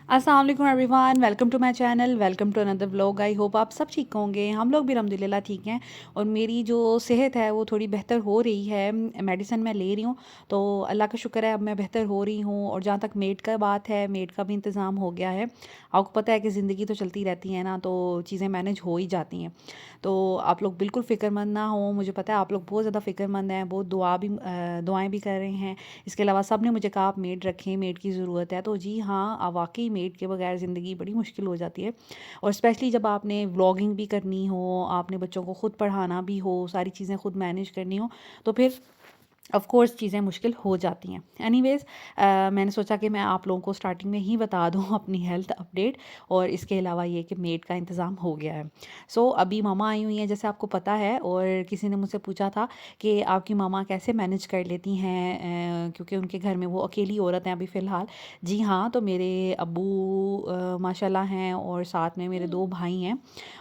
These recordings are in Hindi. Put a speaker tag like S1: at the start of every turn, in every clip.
S1: अस्सलाम वालेकुम everyone, welcome to my channel, welcome to another vlog. I hope आप सब ठीक होंगे। हम लोग भी अल्हम्दुलिल्लाह ठीक हैं और मेरी जो सेहत है वो थोड़ी बेहतर हो रही है। मेडिसिन मैं ले रही हूँ तो अल्लाह का शुक्र है, अब मैं बेहतर हो रही हूँ। और जहाँ तक मेड का बात है, मेड का भी इंतज़ाम हो गया है। आपको पता है कि ज़िंदगी तो चलती रहती है ना, तो चीज़ें मैनेज हो ही जाती हैं। तो आप लोग बिल्कुल फ़िक्रमंद ना हो। मुझे पता है आप लोग बहुत ज़्यादा फ़िक्रमंद हैं, बहुत दुआएँ भी कर रहे हैं। इसके अलावा सब ने मुझे कहा आप मेड रखें, मेड की ज़रूरत है। तो जी हाँ, वाक़ई मेड के बगैर ज़िंदगी बड़ी मुश्किल हो जाती है। और स्पेशली जब आपने व्लॉगिंग भी करनी हो, आपने बच्चों को खुद पढ़ाना भी हो, सारी चीज़ें खुद मैनेज करनी हो, तो फिर ऑफ़ कोर्स चीज़ें मुश्किल हो जाती हैं। एनीवेज़ मैंने सोचा कि मैं आप लोगों को स्टार्टिंग में ही बता दूँ अपनी हेल्थ अपडेट। और इसके अलावा ये कि मेड का इंतज़ाम हो गया है। अभी मम्मा आई हुई हैं जैसे आपको पता है। और किसी ने मुझसे पूछा था कि आपकी मम्मा कैसे मैनेज कर लेती हैं, क्योंकि उनके घर में वो अकेली औरत हैं अभी फ़िलहाल। जी हाँ, तो मेरे अब्बू माशाल्लाह हैं और साथ में मेरे 2 भाई हैं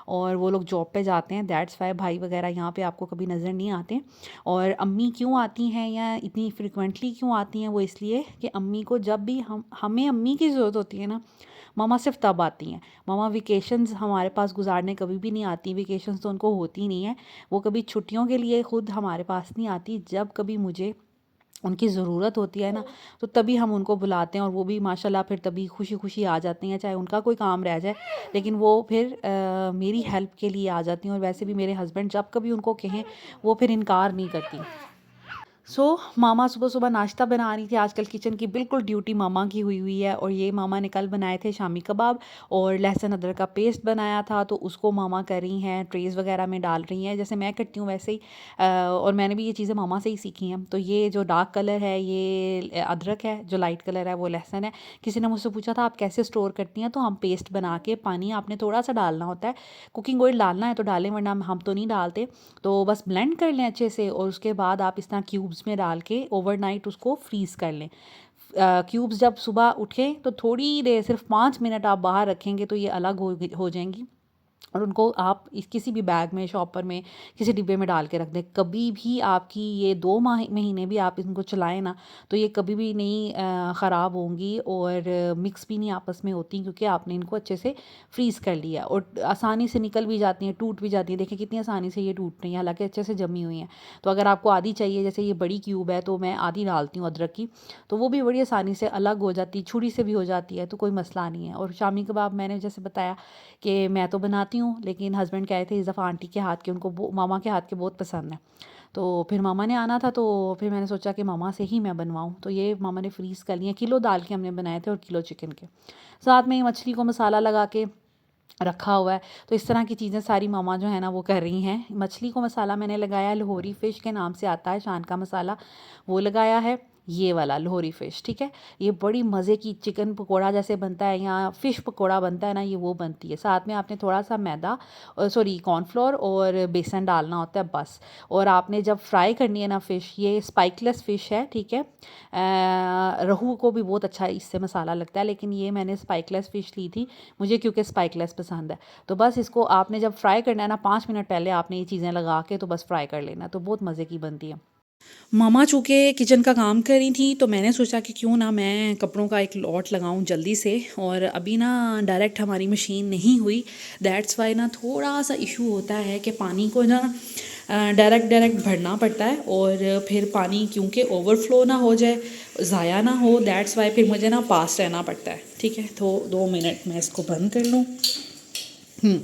S1: और वो लोग जॉब पे जाते हैं। दैट्स व्हाई भाई वग़ैरह यहाँ पे आपको कभी नज़र नहीं आते। और अम्मी क्यों आती हैं या इतनी फ्रिक्वेंटली क्यों आती हैं, वो इसलिए कि अम्मी को जब भी हमें अम्मी की ज़रूरत होती है ना, मम्मा सिर्फ तब आती हैं। मम्मा वेकेशंस हमारे पास गुजारने कभी भी नहीं आती। वेकेशंस तो उनको होती नहीं है। वो कभी छुट्टियों के लिए खुद हमारे पास नहीं आती। जब कभी मुझे उनकी ज़रूरत होती है ना, तो तभी हम उनको बुलाते हैं और वो भी माशाल्लाह फिर तभी खुशी खुशी आ जाती हैं, चाहे उनका कोई काम रह जाए। लेकिन वो फिर मेरी हेल्प के लिए आ जाती हैं। और वैसे भी मेरे हस्बैंड जब कभी उनको कहें, वो फिर इनकार नहीं करती। मामा सुबह सुबह नाश्ता बना रही थी। आजकल किचन की बिल्कुल ड्यूटी मामा की हुई हुई है। और ये मामा ने कल बनाए थे शामी कबाब और लहसुन अदरक का पेस्ट बनाया था, तो उसको मामा कर रही हैं, ट्रेज़ वगैरह में डाल रही हैं जैसे मैं करती हूँ वैसे ही। और मैंने भी ये चीज़ें मामा से ही सीखी हैं। तो ये जो डार्क कलर है ये अदरक है, जो लाइट कलर है वो लहसुन है। किसी ने मुझसे पूछा था आप कैसे स्टोर करती हैं, तो हम पेस्ट बना के, पानी आपने थोड़ा सा डालना होता है, कुकिंग ऑयल डालना है तो डालें, वरना हम तो नहीं डालते। तो बस ब्लेंड कर लें अच्छे से और उसके बाद आप इस तरह क्यूब्स में डाल के ओवरनाइट उसको फ्रीज़ कर लें। क्यूब्स जब सुबह उठें तो थोड़ी देर, सिर्फ 5 मिनट आप बाहर रखेंगे तो ये अलग हो जाएंगी। और उनको आप किसी भी बैग में, शॉपर में, किसी डिब्बे में डाल के रख दें। कभी भी आपकी ये 2 महीने भी आप इनको चलाएं ना, तो ये कभी भी नहीं ख़राब होंगी और मिक्स भी नहीं आपस में होती, क्योंकि आपने इनको अच्छे से फ्रीज़ कर लिया। और आसानी से निकल भी जाती हैं, टूट भी जाती हैं। देखिए कितनी आसानी से ये टूट रही हैं, हालांकि अच्छे से जमी हुई हैं। तो अगर आपको आधी चाहिए, जैसे ये बड़ी क्यूब है तो मैं आधी डालती हूँ अदरक की, तो वो भी बड़ी आसानी से अलग हो जाती, छुरी से भी हो जाती है, तो कोई मसला नहीं है। और शामी कबाब मैंने जैसे बताया कि मैं तो बनाती हूँ, लेकिन हस्बैंड कह रहे थे इस दफ़ा आंटी के हाथ के, उनको मामा के हाथ के बहुत पसंद है। तो फिर मामा ने आना था, तो फिर मैंने सोचा कि मामा से ही मैं बनवाऊँ। तो ये मामा ने फ्रीज़ कर लिए, किलो दाल के हमने बनाए थे और किलो चिकन के। साथ में मछली को मसाला लगा के रखा हुआ है। तो इस तरह की चीज़ें सारी मामा जो है ना वो कर रही हैं। मछली को मसाला मैंने लगाया, लाहौरी फ़िश के नाम से आता है, शान का मसाला, वो लगाया है। ये वाला लाहौरी फ़िश, ठीक है। ये बड़ी मज़े की चिकन पकोड़ा जैसे बनता है या फ़िश पकोड़ा बनता है ना, ये वो बनती है। साथ में आपने थोड़ा सा मैदा, सॉरी कॉर्नफ्लोर और बेसन डालना होता है बस। और आपने जब फ्राई करनी है ना फ़िश, ये स्पाइकलेस फ़िश है, ठीक है। रोहू को भी बहुत अच्छा इससे मसाला लगता है, लेकिन ये मैंने स्पाइकलेस फ़िश ली थी मुझे, क्योंकि स्पाइकलेस पसंद है। तो बस इसको आपने जब फ्राई करना है ना, 5 मिनट पहले आपने ये चीज़ें लगा के तो बस फ्राई कर लेना, तो बहुत मज़े की बनती है। मामा चूँकि किचन का काम कर रही थी, तो मैंने सोचा कि क्यों ना मैं कपड़ों का एक लॉट लगाऊं जल्दी से। और अभी ना डायरेक्ट हमारी मशीन नहीं हुई। दैट्स वाई ना थोड़ा सा इशू होता है कि पानी को ना डायरेक्ट डायरेक्ट भरना पड़ता है। और फिर पानी क्योंकि ओवरफ्लो ना हो जाए, ज़ाया ना हो, दैट्स वाई फिर मुझे ना पास रहना पड़ता है। ठीक है, तो 2 मिनट मैं इसको बंद कर लूँ। हुँ।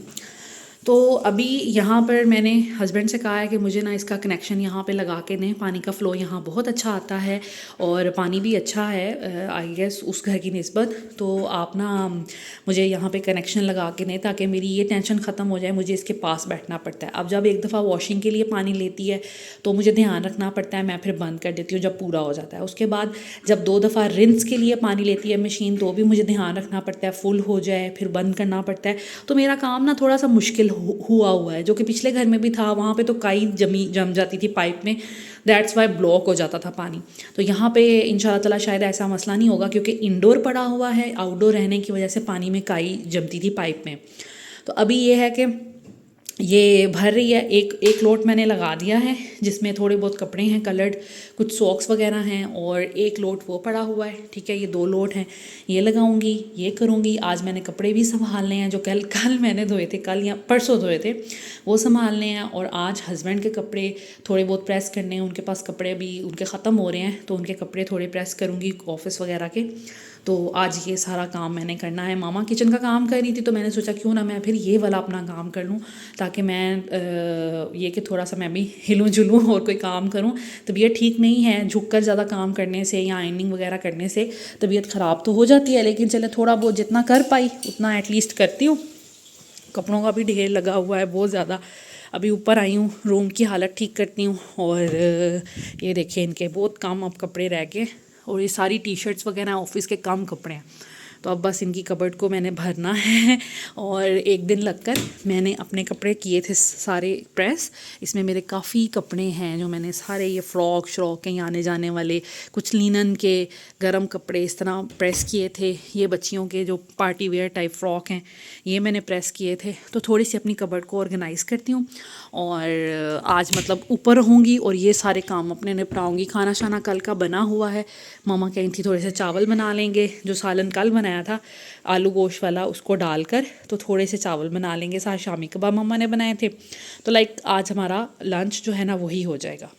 S1: तो अभी यहाँ पर मैंने हस्बैंड से कहा है कि मुझे ना इसका कनेक्शन यहाँ पे लगा के दें। पानी का फ़्लो यहाँ बहुत अच्छा आता है और पानी भी अच्छा है आई गेस उस घर की निस्बत। तो आप ना मुझे यहाँ पे कनेक्शन लगा के दें, ताकि मेरी ये टेंशन ख़त्म हो जाए। मुझे इसके पास बैठना पड़ता है। अब जब एक दफ़ा वॉशिंग के लिए पानी लेती है तो मुझे ध्यान रखना पड़ता है, मैं फिर बंद कर देती हूँ जब पूरा हो जाता है। उसके बाद जब 2 दफ़ा रिंस के लिए पानी लेती है मशीन, तो भी मुझे ध्यान रखना पड़ता है, फुल हो जाए फिर बंद करना पड़ता है। तो मेरा काम ना थोड़ा सा मुश्किल हुआ है। जो कि पिछले घर में भी था, वहाँ पे तो काई जम जाती थी पाइप में, दैट्स वाई ब्लॉक हो जाता था पानी। तो यहाँ पे इंशाल्लाह ताला शायद ऐसा मसला नहीं होगा, क्योंकि इंडोर पड़ा हुआ है, आउटडोर रहने की वजह से पानी में काई जमती थी पाइप में। तो अभी ये है कि ये भर रही है। एक एक लोट मैंने लगा दिया है जिसमें थोड़े बहुत कपड़े हैं कलर्ड, कुछ सॉक्स वगैरह हैं, और एक लोट वो पड़ा हुआ है। ठीक है, ये 2 लोट हैं, ये लगाऊंगी, ये करूँगी। आज मैंने कपड़े भी संभालने हैं जो कल कल मैंने धोए थे, कल या परसों धोए थे, वो संभालने हैं। और आज हस्बैंड के कपड़े थोड़े बहुत प्रेस करने हैं, उनके पास कपड़े अभी उनके ख़त्म हो रहे हैं, तो उनके कपड़े थोड़े प्रेस करूँगी ऑफ़िस वगैरह के। तो आज ये सारा काम मैंने करना है। मामा किचन का काम कर रही थी, तो मैंने सोचा क्यों ना मैं फिर ये वाला अपना काम कर लूँ, ताकि मैं ये कि थोड़ा सा मैं भी हिलूँ जुलूँ और कोई काम करूँ। तबीयत ठीक नहीं है, झुककर ज़्यादा काम करने से या आयनिंग वगैरह करने से तबीयत ख़राब तो हो जाती है, लेकिन चले थोड़ा बहुत जितना कर पाई उतना एटलीस्ट करती हूँ। कपड़ों का भी ढेर लगा हुआ है बहुत ज़्यादा। अभी ऊपर आई हूँ, रूम की हालत ठीक करती हूँ। और ये देखिए इनके बहुत कम अब कपड़े रह गए, और ये सारी टी शर्ट्स वगैरह ऑफिस के कम कपड़े हैं, तो अब बस इनकी कबर्ड को मैंने भरना है। और एक दिन लगकर मैंने अपने कपड़े किए थे सारे प्रेस। इसमें मेरे काफ़ी कपड़े हैं जो मैंने सारे, ये फ़्रॉक श्रॉक कहीं आने जाने वाले, कुछ लिनन के गर्म कपड़े इस तरह प्रेस किए थे। ये बच्चियों के जो पार्टी वेयर टाइप फ्रॉक हैं, ये मैंने प्रेस किए थे। तो थोड़ी सी अपनी कबर्ड को ऑर्गेनाइज़ करती हूँ, और आज मतलब ऊपर रहूँगी और ये सारे काम अपने निपटाऊँगी। खाना शाना कल का बना हुआ है, मामा कहीं थी थोड़े से चावल बना लेंगे, जो सालन कल बनाया था आलू गोश्त वाला उसको डालकर, तो थोड़े से चावल बना लेंगे। साथ शामी कबाब मम्मा ने बनाए थे, तो लाइक आज हमारा लंच जो है ना वही हो जाएगा।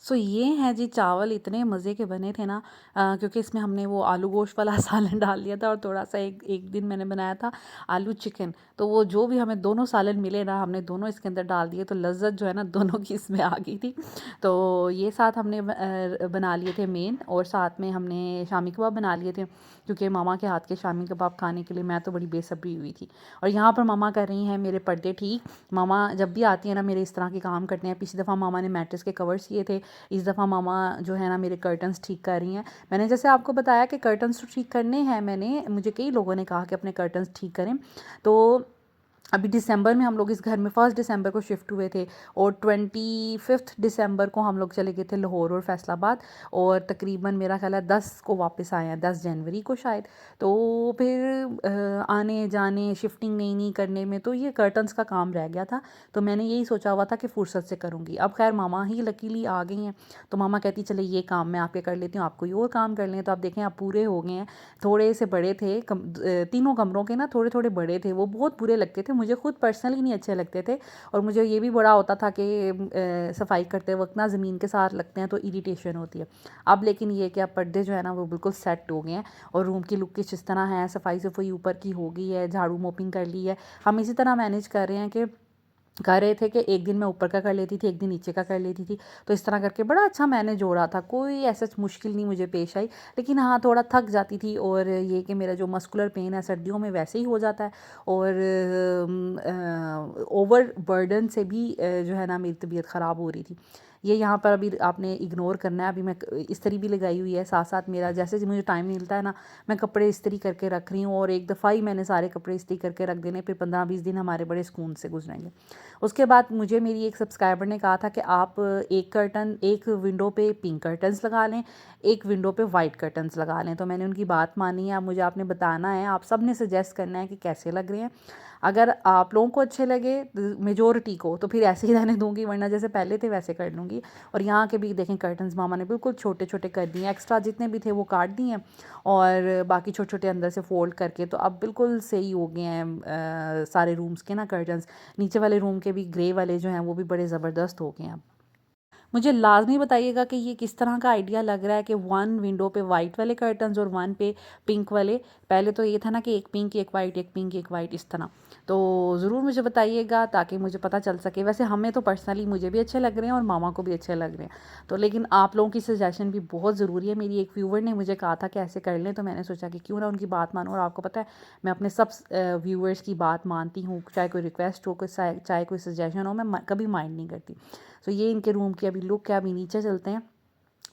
S1: सो ये हैं जी चावल, इतने मज़े के बने थे ना, क्योंकि इसमें हमने वो आलू गोश्त वाला सालन डाल दिया था, और थोड़ा सा एक एक दिन मैंने बनाया था आलू चिकन, तो वो जो भी हमें दोनों सालन मिले ना, हमने दोनों इसके अंदर डाल दिए, तो लज्जत जो है ना दोनों की इसमें आ गई थी। तो ये साथ हमने बना लिए थे मेन, और साथ में हमने शामी कबाब बना लिए थे, क्योंकि मामा के हाथ के शामी कबाब खाने के लिए मैं तो बड़ी बेसब्री हुई थी। और यहाँ पर मामा कर रही हैं मेरे पर्दे ठीक। मामा जब भी आती है ना मेरे इस तरह के काम करते हैं। पिछली दफ़ा मामा ने मैट्रेस के कवर सिए थे, इस दफ़ा मामा जो है ना मेरे कर्टन्स ठीक कर रही हैं। मैंने जैसे आपको बताया कि कर्टन्स तो ठीक करने हैं, मुझे कई लोगों ने कहा कि अपने कर्टन्स ठीक करें। तो अभी दिसंबर में हम लोग इस घर में 1 दिसंबर को शिफ्ट हुए थे, और 25 दिसंबर को हम लोग चले गए थे लाहौर और फैसलाबाद, और तकरीबन मेरा ख्याल है 10 को वापस आए हैं, 10 जनवरी को शायद। तो फिर आने जाने शिफ्टिंग नई नई करने में तो ये कर्टन्स का काम रह गया था, तो मैंने यही सोचा हुआ था कि फुर्सत से करूँगी। अब खैर मामा ही लकीली आ गई हैं, तो मामा कहती चले ये काम मैं आपके कर लेती हूँ, आप कोई और काम कर लें। तो आप देखें आप पूरे हो गए हैं। थोड़े से बड़े थे तीनों कमरों के ना, थोड़े थोड़े बड़े थे, वो बहुत बुरे लगते थे मुझे, खुद पर्सनली नहीं अच्छे लगते थे। और मुझे ये भी बड़ा होता था कि सफाई करते वक्त ना ज़मीन के साथ लगते हैं तो इरिटेशन होती है। अब लेकिन ये कि अब पर्दे जो है ना वो बिल्कुल सेट हो गए हैं, और रूम की लुक किस तरह है, सफाई सफाई ऊपर की हो गई है, झाड़ू मोपिंग कर ली है। हम इसी तरह मैनेज कर रहे हैं कि कर रहे थे कि एक दिन मैं ऊपर का कर लेती थी, एक दिन नीचे का कर लेती थी, तो इस तरह करके बड़ा अच्छा मैनेज हो रहा था। कोई ऐसा मुश्किल नहीं मुझे पेश आई, लेकिन हाँ थोड़ा थक जाती थी, और ये कि मेरा जो मस्कुलर पेन है सर्दियों में वैसे ही हो जाता है, और ओवर बर्डन से भी जो है ना मेरी तबीयत ख़राब हो रही थी। ये यहाँ पर अभी आपने इग्नोर करना है। अभी मैं इस्त्री भी लगाई हुई है, साथ साथ मेरा जैसे मुझे टाइम मिलता है ना मैं कपड़े इस्त्री करके रख रही हूँ, और एक दफ़ा ही मैंने सारे कपड़े इस्त्री करके रख देने, फिर 15-20 दिन हमारे बड़े सुकून से गुजरेंगे। उसके बाद मुझे मेरी एक सब्सक्राइबर ने कहा था कि आप एक विंडो पे पिंक कर्टन्स लगा लें, एक विंडो पे वाइट कर्टन्स लगा लें। तो मैंने उनकी बात मानी है। अब मुझे आपने बताना है, आप सब ने सजेस्ट करना है कि कैसे लग रहे हैं। अगर आप लोगों को अच्छे लगे मेजोरिटी को, तो फिर ऐसे ही रहने दूंगी, वरना जैसे पहले थे वैसे कर लूँगी। और यहाँ के भी देखें कर्टन्स मामा ने बिल्कुल छोटे छोटे कर दिए, एक्स्ट्रा जितने भी थे वो काट दिए हैं, और बाकी छोटे छोटे अंदर से फोल्ड करके तो अब बिल्कुल सही हो गए हैं सारे रूम्स के ना कर्टन्स। नीचे वाले रूम के भी ग्रे वाले जो हैं वो भी बड़े ज़बरदस्त हो गए हैं अब। मुझे लाज़मी बताइएगा कि ये किस तरह का आइडिया लग रहा है कि 1 विंडो पे वाइट वाले कर्टन्स और 1 पे पिंक वाले। पहले तो ये था ना कि एक पिंक एक वाइट, एक पिंक एक वाइट, इस तरह। तो ज़रूर मुझे बताइएगा ताकि मुझे पता चल सके। वैसे हमें तो पर्सनली मुझे भी अच्छे लग रहे हैं और मामा को भी अच्छे लग रहे हैं, तो लेकिन आप लोगों की सजेशन भी बहुत ज़रूरी है। मेरी एक व्यूवर ने मुझे कहा था कि ऐसे कर लें, तो मैंने सोचा कि क्यों ना उनकी बात मानूं। और आपको पता है मैं अपने सब व्यूवर्स की बात मानती हूँ, चाहे कोई रिक्वेस्ट हो, चाहे कोई सजेशन हो, मैं कभी माइंड नहीं करती। तो ये इनके रूम की अभी लुक है। अभी नीचे चलते हैं,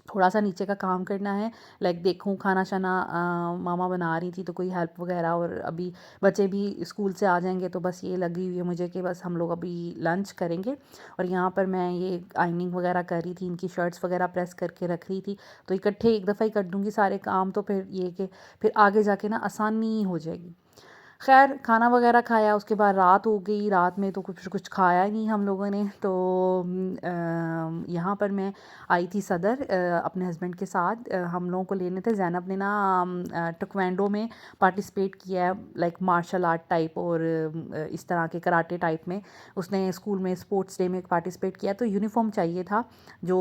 S1: थोड़ा सा नीचे का काम करना है। लाइक देखूँ खाना शाना मामा बना रही थी तो कोई हेल्प वगैरह, और अभी बच्चे भी स्कूल से आ जाएंगे, तो बस ये लगी हुई है मुझे कि बस हम लोग अभी लंच करेंगे। और यहाँ पर मैं ये आइनिंग वगैरह कर रही थी, इनकी शर्ट्स वगैरह प्रेस करके रख रही थी, तो इकट्ठे एक दफ़ा ही कर दूँगी सारे काम, तो फिर ये कि फिर आगे जाके ना आसानी हो जाएगी। खैर खाना वगैरह खाया, उसके बाद रात हो गई। रात में तो कुछ कुछ खाया ही नहीं हम लोगों ने। तो यहाँ पर मैं आई थी सदर अपने हस्बैंड के साथ। हम लोगों को लेने थे। ज़ैनब ने ना टुकवेंडो में पार्टिसिपेट किया है, लाइक मार्शल आर्ट टाइप और इस तरह के कराटे टाइप में। उसने स्कूल में स्पोर्ट्स डे में पार्टिसिपेट किया, तो यूनिफॉर्म चाहिए था जो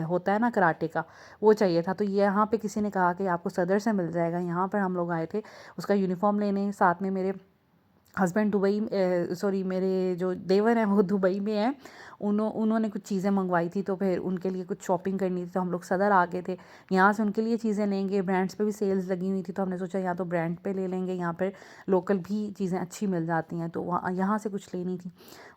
S1: होता है ना कराटे का, वो चाहिए था। तो यहाँ पे किसी ने कहा कि आपको सदर से मिल जाएगा। यहाँ पर हम लोग आए थे उसका यूनिफॉर्म लेने। साथ में मेरे हस्बैंड दुबई, सॉरी मेरे जो देवर हैं वो दुबई में हैं। उन्होंने कुछ चीज़ें मंगवाई थी, तो फिर उनके लिए कुछ शॉपिंग करनी थी, तो हम लोग सदर आ गए थे। यहाँ से उनके लिए चीज़ें लेंगे। ब्रांड्स पे भी सेल्स लगी हुई थी, तो हमने सोचा यहाँ तो ब्रांड पे ले लेंगे, यहाँ पर लोकल भी चीज़ें अच्छी मिल जाती हैं, तो वहाँ यहाँ से कुछ लेनी थी।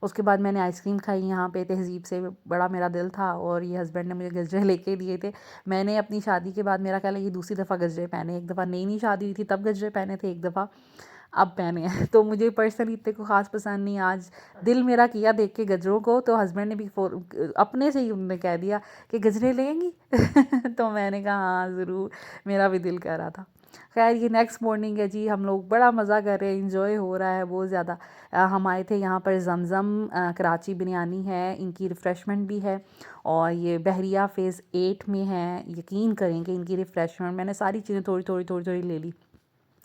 S1: उसके बाद मैंने आइसक्रीम खाई यहाँ पे तहज़ीब से, बड़ा मेरा दिल था। और ये हस्बैंड ने मुझे गजरे लेके दिए थे। मैंने अपनी शादी के बाद, मेरा ख्याल है ये दूसरी दफ़ा गजरे पहने। एक दफ़ा नई नई शादी हुई थी तब गजरे पहने थे, एक दफ़ा अब पहने हैं। तो मुझे पर्सनली इतने को ख़ास पसंद नहीं। आज दिल मेरा किया देख के गजरों को, तो हस्बैंड ने भी अपने से ही उन्होंने कह दिया कि गजरे लेंगी। तो मैंने कहा हाँ ज़रूर, मेरा भी दिल कर रहा था। खैर ये नेक्स्ट मॉर्निंग है जी, हम लोग बड़ा मज़ा कर रहे हैं, इंजॉय हो रहा है बहुत ज़्यादा। हम आए थे यहाँ पर जमज़म कराची बिरयानी है, इनकी रिफ़्रेशमेंट भी है। और ये बहरिया फ़ेज़ 8 में है। यकीन करेंगे इनकी रिफ़्रेशमेंट, मैंने सारी चीज़ें थोड़ी थोड़ी थोड़ी थोड़ी ले ली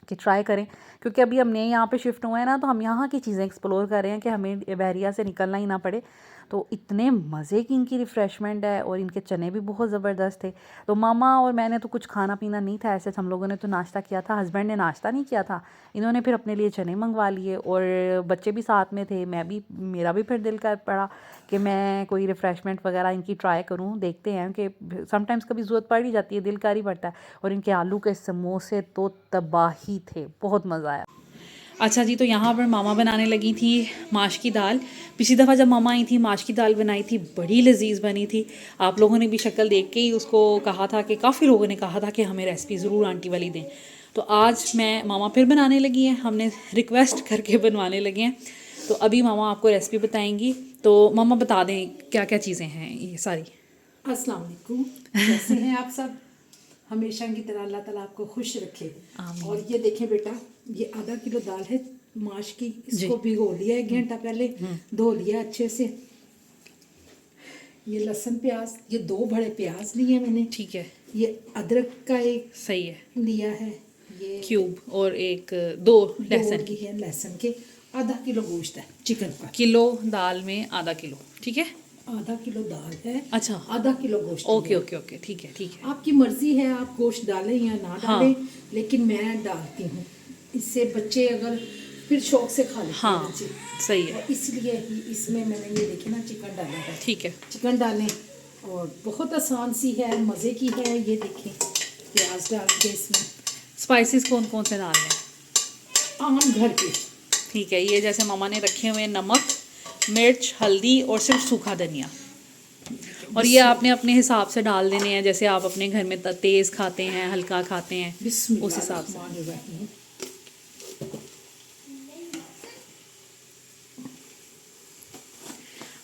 S1: कि ट्राई करें, क्योंकि अभी हम नए यहाँ पे शिफ्ट हुए हैं ना, तो हम यहाँ की चीज़ें एक्सप्लोर कर रहे हैं कि हमें बहरिया से निकलना ही ना पड़े। तो इतने मज़े की इनकी रिफ़्रेशमेंट है, और इनके चने भी बहुत ज़बरदस्त थे। तो मामा और मैंने तो कुछ खाना पीना नहीं था ऐसे, हम लोगों ने तो नाश्ता किया था। हस्बैंड ने नाश्ता नहीं किया था, इन्होंने फिर अपने लिए चने मंगवा लिए, और बच्चे भी साथ में थे। मेरा भी फिर दिल कर पड़ा कि मैं कोई रिफ़्रेशमेंट वगैरह इनकी ट्राई करूँ। देखते हैं कि समटाइम्स कभी ज़रूरत पड़ ही जाती है, दिल कर ही पड़ता है। और इनके आलू के समोसे तो तबाही थे, बहुत मज़ा आया। अच्छा जी, तो यहाँ पर मामा बनाने लगी थी माश की दाल। पिछली दफ़ा जब मामा आई थी माश की दाल बनाई थी, बड़ी लजीज बनी थी। आप लोगों ने भी शक्ल देख के ही उसको कहा था, कि काफ़ी लोगों ने कहा था कि हमें रेसिपी ज़रूर आंटी वाली दें। तो आज मैं मामा फिर बनाने लगी हैं, हमने रिक्वेस्ट करके बनवाने लगे हैं। तो अभी मामा आपको रेसिपी बताएंगी। तो मामा बता दें क्या क्या चीज़ें हैं ये सारी।
S2: अस्सलाम वालेकुम, कैसे हैं आप सब? हमेशा की तरह अल्लाह ताला आपको खुश रखे। और ये देखें बेटा, ये आधा किलो दाल है माश की। इसको भिगो लिया 1 घंटा पहले, धो लिया अच्छे से। ये लहसुन प्याज, ये 2 बड़े प्याज लिए मैंने।
S1: ठीक है।
S2: ये अदरक का एक
S1: सही है,
S2: लिया है, ये
S1: क्यूब, और एक 2 लहसुन की।
S2: लिए लहसुन के। आधा किलो गोश्त है चिकन का।
S1: किलो दाल में आधा किलो, ठीक है।
S2: आधा किलो दाल है,
S1: अच्छा,
S2: आधा किलो गोश्त।
S1: ओके ओके ओके, ठीक है ठीक है।
S2: आपकी मर्जी है आप गोश्त डालें या ना डालें। लेकिन मैं डालती हूँ, इससे बच्चे अगर फिर शौक से खा लेते हैं बच्चे।
S1: सही है।
S2: और इसलिए ही इसमें मैंने ये देखे ना चिकन डाला है।
S1: ठीक है।
S2: चिकन डालें, और बहुत आसान सी है, मज़े की है। ये देखें, प्याज डाल के इसमें।
S1: स्पाइसेस कौन कौन से डालने हैं?
S2: आम घर के।
S1: ठीक है, ये जैसे मामा ने रखे हुए हैं नमक, मिर्च, हल्दी और सिर्फ सूखा धनिया। और ये आपने अपने हिसाब से डाल देने हैं, जैसे आप अपने घर में तेज़ खाते हैं, हल्का खाते हैं, उस हिसाब से।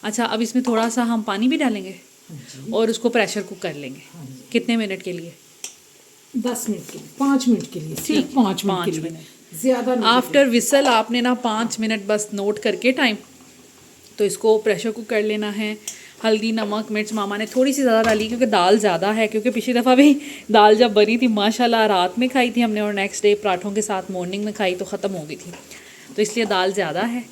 S1: अच्छा, अब इसमें थोड़ा सा हम पानी भी डालेंगे और उसको प्रेशर कुक कर लेंगे। कितने मिनट के लिए?
S2: 10 मिनट के लिए, 5 मिनट के लिए, सिर्फ 5 मिनट के लिए, ज़्यादा नहीं।
S1: आफ्टर विसल आपने ना 5 मिनट बस नोट करके टाइम, तो इसको प्रेशर कुक कर लेना है। हल्दी, नमक, मिर्च मामा ने थोड़ी सी ज़्यादा डाली क्योंकि दाल ज़्यादा है, क्योंकि पिछली दफ़ा भी दाल जब बनी थी माशाल्लाह रात में खाई थी हमने, और नेक्स्ट डे पराठों के साथ मॉर्निंग में खाई तो ख़त्म हो गई थी, तो इसलिए दाल ज़्यादा है।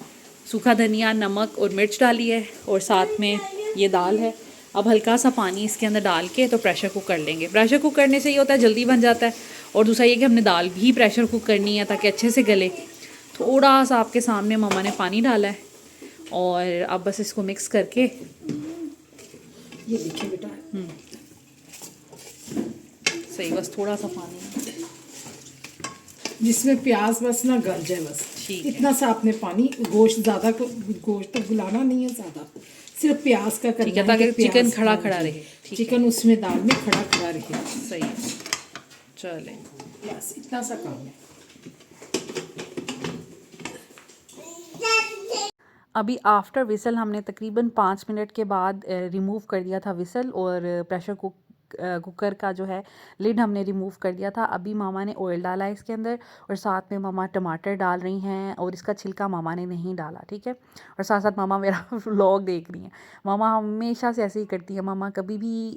S1: सूखा धनिया, नमक और मिर्च डाली है, और साथ में ये दाल है। अब हल्का सा पानी इसके अंदर डाल के तो प्रेशर कुक कर लेंगे। प्रेशर कुक करने से ये होता है जल्दी बन जाता है, और दूसरा ये कि हमने दाल भी प्रेशर कुक करनी है ताकि अच्छे से गले। थोड़ा सा आपके सामने मम्मा ने पानी डाला है, और अब बस इसको मिक्स करके,
S2: ये देखिए बेटा,
S1: सही, बस थोड़ा सा पानी
S2: जिसमें प्याज बस ना गल जाए, बस इतना सा आपने पानी। गोश्त ज़्यादा, गोश्त तक गुलाना नहीं है ज़्यादा, सिर्फ प्याज का करना है
S1: ताकि चिकन खड़ा खड़ा रहे।
S2: चिकन उसमें दाल में खड़ा खड़ा रहे।
S1: सही है, चले,
S2: बस इतना सा काम है।
S1: अभी आफ्टर विसल हमने तकरीबन 5 मिनट के बाद रिमूव कर दिया था विसल, और प्रेशर कुक कुकर का जो है लिड हमने रिमूव कर दिया था। अभी मामा ने ऑयल डाला है इसके अंदर और साथ में मामा टमाटर डाल रही हैं और इसका छिलका मामा ने नहीं डाला, ठीक है। और साथ साथ मामा मेरा व्लॉग देख रही हैं। मामा हमेशा से ऐसे ही करती है, मामा कभी भी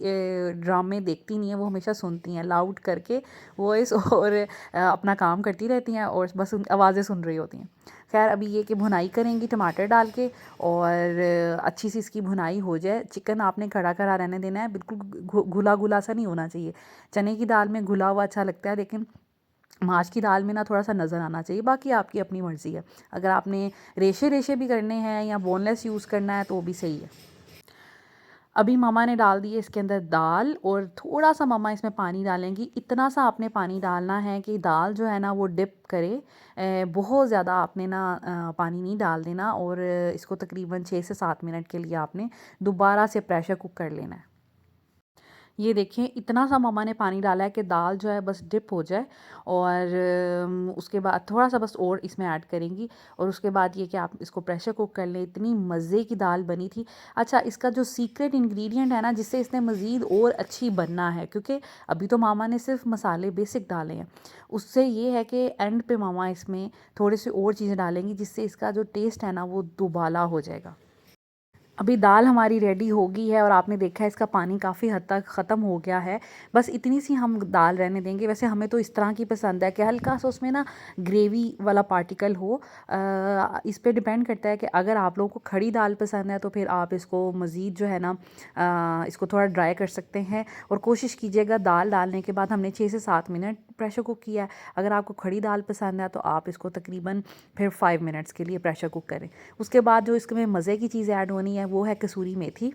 S1: ड्रामे देखती नहीं है, वो हमेशा सुनती हैं लाउड करके वॉइस और अपना काम करती रहती हैं और बस आवाज़ें सुन रही होती हैं। खैर अभी ये कि भुनाई करेंगी टमाटर डाल के और अच्छी सी इसकी भुनाई हो जाए। चिकन आपने खड़ा खड़ा रहने देना है, बिल्कुल घुला घुला सा नहीं होना चाहिए। चने की दाल में घुला हुआ अच्छा लगता है, लेकिन माश की दाल में ना थोड़ा सा नज़र आना चाहिए। बाकी आपकी अपनी मर्ज़ी है, अगर आपने रेशे रेशे भी करने हैं या बोनलेस यूज़ करना है तो वो भी सही है। अभी मामा ने डाल दी है इसके अंदर दाल और थोड़ा सा मामा इसमें पानी डालेंगी। इतना सा आपने पानी डालना है कि दाल जो है ना वो डिप करे। बहुत ज़्यादा आपने ना पानी नहीं डाल देना और इसको तकरीबन 6 से 7 मिनट के लिए आपने दोबारा से प्रेशर कुक कर लेना है। ये देखें इतना सा मम्मा ने पानी डाला है कि दाल जो है बस डिप हो जाए और उसके बाद थोड़ा सा बस और इसमें ऐड करेंगी और उसके बाद ये कि आप इसको प्रेशर कुक कर लें। इतनी मज़े की दाल बनी थी। अच्छा, इसका जो सीक्रेट इंग्रेडिएंट है ना जिससे इसने मज़ीद और अच्छी बनना है, क्योंकि अभी तो मामा ने सिर्फ मसाले बेसिक डाले हैं, उससे ये है कि एंड पे मामा इसमें थोड़ी सी और चीज़ें डालेंगी जिससे इसका जो टेस्ट है ना वो दुबाला हो जाएगा। अभी दाल हमारी रेडी हो गई है और आपने देखा है इसका पानी काफ़ी हद तक ख़त्म हो गया है। बस इतनी सी हम दाल रहने देंगे। वैसे हमें तो इस तरह की पसंद है कि हल्का सा उसमें ना ग्रेवी वाला पार्टिकल हो। इस पे डिपेंड करता है कि अगर आप लोगों को खड़ी दाल पसंद है तो फिर आप इसको मज़ीद जो है ना इसको थोड़ा ड्राई कर सकते हैं और कोशिश कीजिएगा दाल डालने के बाद हमने 6 से 7 मिनट प्रेशर कुक किया है। अगर आपको खड़ी दाल पसंद है तो आप इसको तकरीबन फिर 5 मिनट्स के लिए प्रेशर कुक करें। उसके बाद जो इसमें मज़े की चीज़ ऐड होनी है वो है कसूरी मेथी,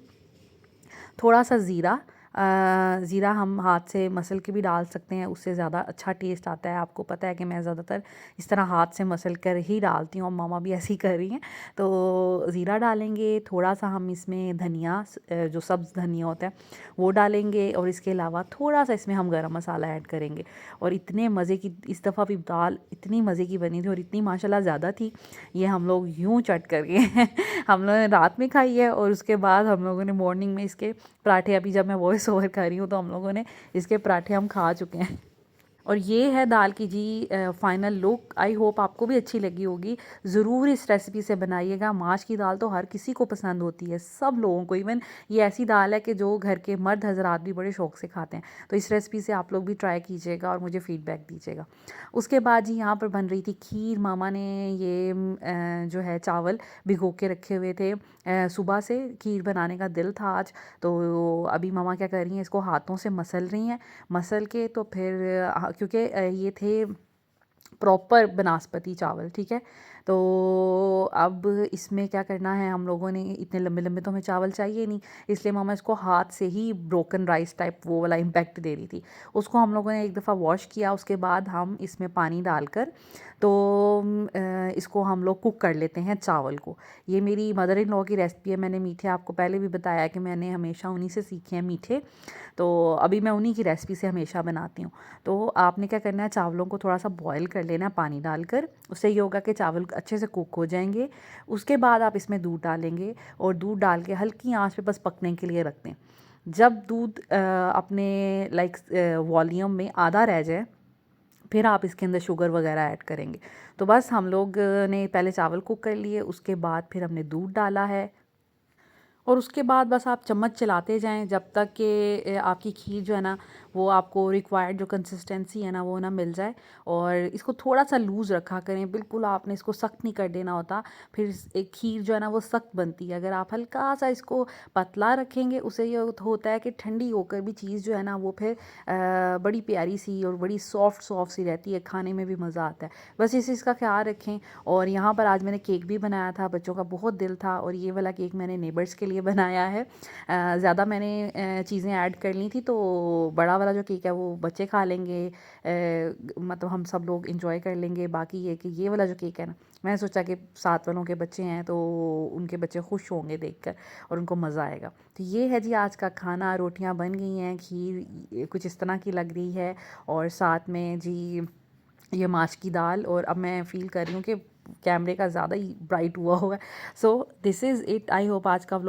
S1: थोड़ा सा ज़ीरा। ज़ीरा हम हाथ से मसल के भी डाल सकते हैं, उससे ज़्यादा अच्छा टेस्ट आता है। आपको पता है कि मैं ज़्यादातर इस तरह हाथ से मसल कर ही डालती हूँ और मामा भी ऐसे ही कर रही हैं। तो ज़ीरा डालेंगे, थोड़ा सा हम इसमें धनिया जो सब्ज़ धनिया होता है वो डालेंगे और इसके अलावा थोड़ा सा इसमें हम गरम मसाला ऐड करेंगे। और इतने मज़े की इस दफ़ा भी दाल इतनी मज़े की बनी थी और इतनी माशाल्लाह ज़्यादा थी, ये हम लोग यूँ चट कर गए हम लोगों ने रात में खाई है और उसके बाद हम लोगों ने मॉर्निंग में इसके पराठे, अभी जब मैं वॉइस ओवर कर रही हूँ तो हम लोगों ने इसके पराठे हम खा चुके हैं। और ये है दाल की जी फाइनल लुक। आई होप आपको भी अच्छी लगी होगी। ज़रूर इस रेसिपी से बनाइएगा। माश की दाल तो हर किसी को पसंद होती है, सब लोगों को। इवन ये ऐसी दाल है कि जो घर के मर्द हजरात भी बड़े शौक़ से खाते हैं। तो इस रेसिपी से आप लोग भी ट्राई कीजिएगा और मुझे फ़ीडबैक दीजिएगा। उसके बाद जी यहाँ पर बन रही थी खीर। मामा ने ये जो है चावल भिगो के रखे हुए थे सुबह से, खीर बनाने का दिल था आज। तो अभी मामा क्या कर रही हैं, इसको हाथों से मसल रही हैं। मसल के तो फिर क्योंकि ये थे प्रॉपर बनास्पति चावल, ठीक है। तो अब इसमें क्या करना है, हम लोगों ने इतने लंबे लंबे तो हमें चावल चाहिए नहीं, इसलिए मामा इसको हाथ से ही ब्रोकन राइस टाइप वो वाला इम्पैक्ट दे रही थी। उसको हम लोगों ने एक दफ़ा वॉश किया, उसके बाद हम इसमें पानी डालकर तो इसको हम लोग कुक कर लेते हैं चावल को। ये मेरी मदर इन लॉ की रेसिपी है। मैंने मीठे आपको पहले भी बताया कि मैंने हमेशा उन्हीं से सीखे हैं मीठे, तो अभी मैं उन्हीं की रेसिपी से हमेशा बनाती हूँ। तो आपने क्या करना है, चावलों को थोड़ा सा बॉयल कर लेना है पानी डालकर। उससे ये होगा कि चावल अच्छे से कुक हो जाएंगे। उसके बाद आप इसमें दूध डालेंगे और दूध डाल के हल्की आंच पे बस पकने के लिए रख दें। जब दूध अपने लाइक वॉल्यूम में आधा रह जाए फिर आप इसके अंदर शुगर वगैरह ऐड करेंगे। तो बस हम लोग ने पहले चावल कुक कर लिए, उसके बाद फिर हमने दूध डाला है और उसके बाद बस आप चम्मच चलाते जाएं जब तक कि आपकी खीर जो है ना वो आपको रिक्वायर्ड जो कंसिस्टेंसी है ना वो ना मिल जाए। और इसको थोड़ा सा लूज़ रखा करें, बिल्कुल आपने इसको सख्त नहीं कर देना होता, फिर एक खीर जो है ना वो सख्त बनती है। अगर आप हल्का सा इसको पतला रखेंगे उससे ये होता है कि ठंडी होकर भी चीज़ जो है ना वो फिर बड़ी प्यारी सी और बड़ी सॉफ्ट सॉफ्ट सी रहती है, खाने में भी मज़ा आता है। बस इस चीज़ का ख्याल रखें। और यहाँ पर आज मैंने केक भी बनाया था, बच्चों का बहुत दिल था और ये वाला केक मैंने नेबर्स के लिए बनाया है। ज़्यादा मैंने चीज़ें ऐड कर ली थी, तो बड़ा वाला जो केक है वो बच्चे खा लेंगे, मतलब हम सब लोग इंजॉय कर लेंगे। बाकी ये वाला जो केक है ना, मैंने सोचा कि साथ वालों के बच्चे हैं तो उनके बच्चे खुश होंगे देखकर और उनको मज़ा आएगा। तो ये है जी आज का खाना। रोटियां बन गई हैं, खीर कुछ इस तरह की लग रही है और साथ में जी ये माश की दाल। और अब मैं फ़ील कर रही हूँ कि कैमरे का ज़्यादा ही ब्राइट हुआ है। So this is it. I hope आज का